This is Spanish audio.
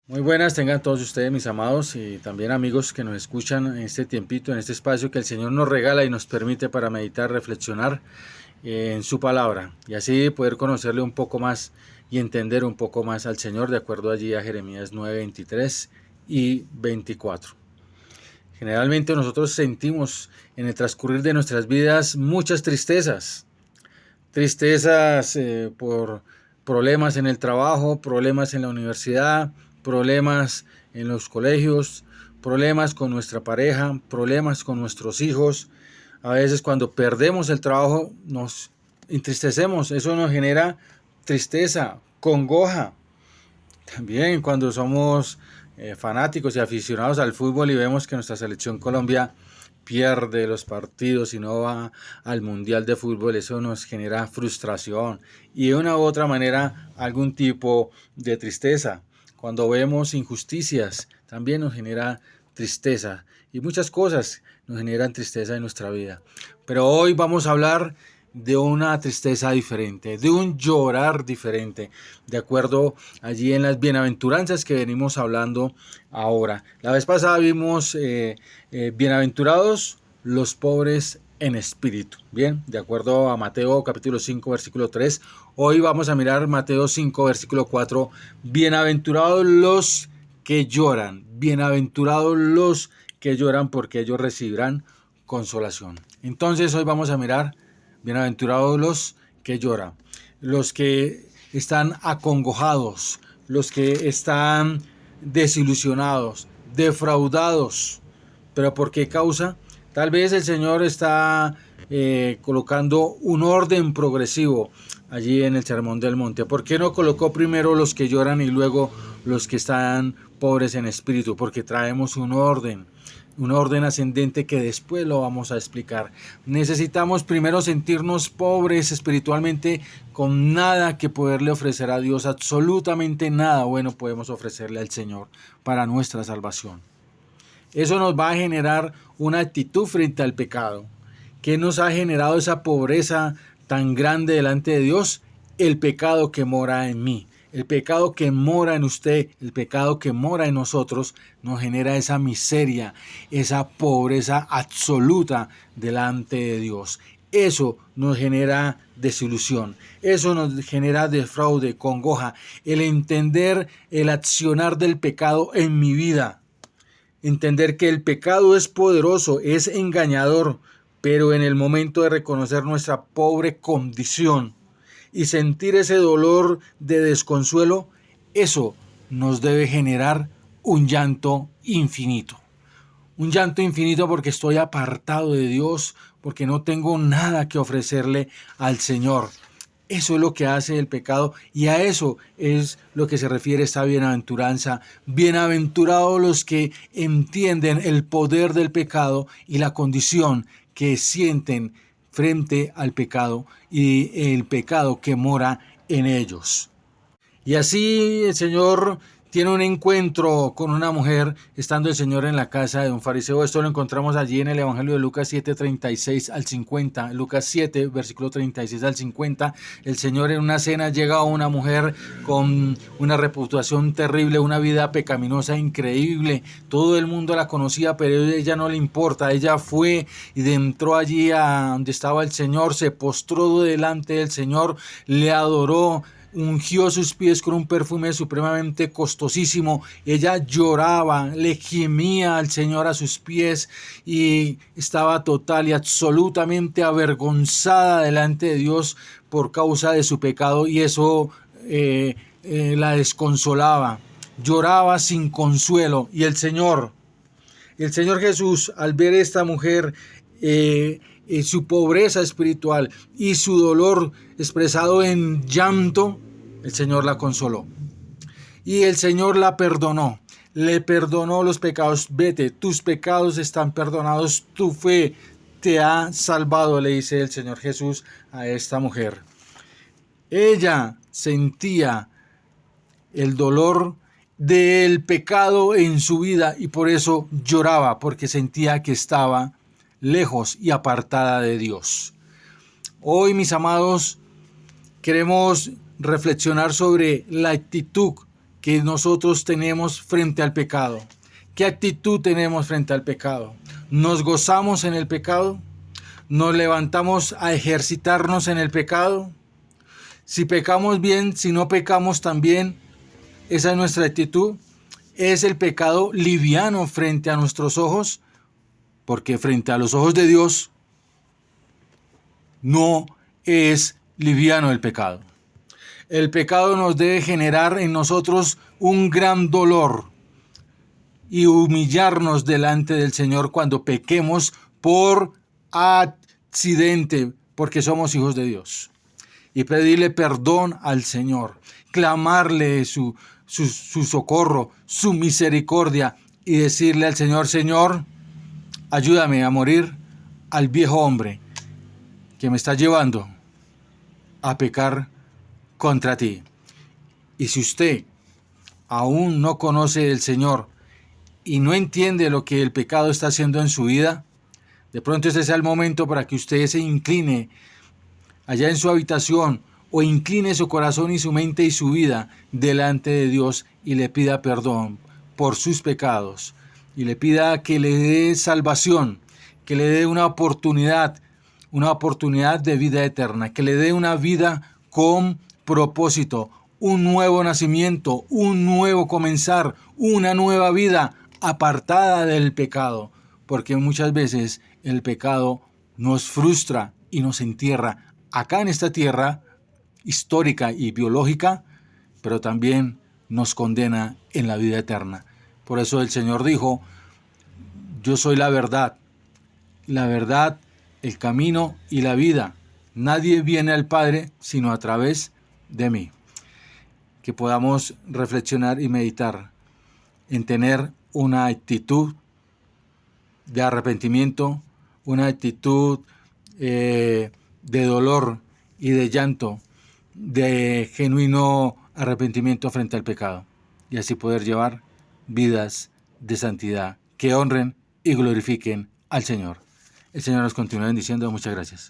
Muy buenas tengan todos ustedes, mis amados, y también amigos que nos escuchan en este tiempito, en este espacio que el Señor nos regala y nos permite para meditar, reflexionar en su palabra y así poder conocerle un poco más y entender un poco más al Señor de acuerdo allí a Jeremías 9:23 y 24. Generalmente nosotros sentimos en el transcurrir de nuestras vidas muchas tristezas por problemas en el trabajo, problemas en la universidad, problemas en los colegios, problemas con nuestra pareja, problemas con nuestros hijos. A veces cuando perdemos el trabajo nos entristecemos, eso nos genera tristeza, congoja. También cuando somos fanáticos y aficionados al fútbol y vemos que nuestra selección Colombia pierde los partidos y no va al Mundial de Fútbol, eso nos genera frustración y de una u otra manera algún tipo de tristeza. Cuando vemos injusticias también nos genera tristeza y muchas cosas nos generan tristeza en nuestra vida. Pero hoy vamos a hablar de una tristeza diferente, de un llorar diferente, de acuerdo allí en las bienaventuranzas que venimos hablando ahora. La vez pasada vimos bienaventurados los pobres en espíritu. Bien, de acuerdo a Mateo capítulo 5 versículo 3, hoy vamos a mirar Mateo 5 versículo 4, bienaventurados los que lloran, bienaventurados los que lloran porque ellos recibirán consolación. Entonces hoy vamos a mirar bienaventurados los que lloran, los que están acongojados, los que están desilusionados, defraudados. ¿Pero por qué causa? Tal vez el Señor está colocando un orden progresivo allí en el Sermón del Monte. ¿Por qué no colocó primero los que lloran y luego los que están pobres en espíritu? Porque traemos un orden ascendente que después lo vamos a explicar. Necesitamos primero sentirnos pobres espiritualmente con nada que poderle ofrecer a Dios, absolutamente nada bueno podemos ofrecerle al Señor para nuestra salvación. Eso nos va a generar una actitud frente al pecado. ¿Qué nos ha generado esa pobreza tan grande delante de Dios? El pecado que mora en mí. El pecado que mora en usted, el pecado que mora en nosotros, nos genera esa miseria, esa pobreza absoluta delante de Dios. Eso nos genera desilusión, eso nos genera defraude, congoja, el entender el accionar del pecado en mi vida. Entender que el pecado es poderoso, es engañador, pero en el momento de reconocer nuestra pobre condición y sentir ese dolor de desconsuelo, eso nos debe generar un llanto infinito. Un llanto infinito porque estoy apartado de Dios, porque no tengo nada que ofrecerle al Señor. Eso es lo que hace el pecado y a eso es lo que se refiere esta bienaventuranza. Bienaventurados los que entienden el poder del pecado y la condición que sienten frente al pecado y el pecado que mora en ellos. Y así el Señor tiene un encuentro con una mujer, estando el Señor en la casa de un fariseo. Esto lo encontramos allí en el Evangelio de Lucas 7, 36 al 50. Lucas 7, versículo 36 al 50. El Señor en una cena llega a una mujer con una reputación terrible, una vida pecaminosa increíble. Todo el mundo la conocía, pero a ella no le importa. Ella fue y entró allí a donde estaba el Señor, se postró delante del Señor, le adoró, ungió sus pies con un perfume supremamente costosísimo. Ella lloraba, le gemía al Señor a sus pies y estaba total y absolutamente avergonzada delante de Dios por causa de su pecado, y eso la desconsolaba. Lloraba sin consuelo. Y el Señor Jesús, al ver a esta mujer, su pobreza espiritual y su dolor expresado en llanto, el Señor la consoló. Y el Señor la perdonó. Le perdonó los pecados. Vete, tus pecados están perdonados. Tu fe te ha salvado, le dice el Señor Jesús a esta mujer. Ella sentía el dolor del pecado en su vida y por eso lloraba, porque sentía que estaba lejos y apartada de Dios. Hoy, mis amados, queremos reflexionar sobre la actitud que nosotros tenemos frente al pecado. ¿Qué actitud tenemos frente al pecado? ¿Nos gozamos en el pecado? ¿Nos levantamos a ejercitarnos en el pecado? Si pecamos bien, si no pecamos también, esa es nuestra actitud. ¿Es el pecado liviano frente a nuestros ojos? Porque frente a los ojos de Dios no es liviano el pecado. El pecado nos debe generar en nosotros un gran dolor y humillarnos delante del Señor cuando pequemos por accidente, porque somos hijos de Dios. Y pedirle perdón al Señor, clamarle su socorro, su misericordia y decirle al Señor: Señor, ayúdame a morir al viejo hombre que me está llevando a pecar contra ti. Y si usted aún no conoce al Señor y no entiende lo que el pecado está haciendo en su vida, de pronto este sea el momento para que usted se incline allá en su habitación o incline su corazón y su mente y su vida delante de Dios y le pida perdón por sus pecados y le pida que le dé salvación, que le dé una oportunidad de vida eterna, que le dé una vida con propósito, un nuevo nacimiento, un nuevo comenzar, una nueva vida apartada del pecado, porque muchas veces el pecado nos frustra y nos entierra acá en esta tierra histórica y biológica, pero también nos condena en la vida eterna. Por eso el Señor dijo: yo soy la verdad, el camino y la vida. Nadie viene al Padre sino a través de mí. Que podamos reflexionar y meditar en tener una actitud de arrepentimiento, una actitud de dolor y de llanto, de genuino arrepentimiento frente al pecado, y así poder llevar vidas de santidad que honren y glorifiquen al Señor. El Señor nos continúa bendiciendo. Muchas gracias.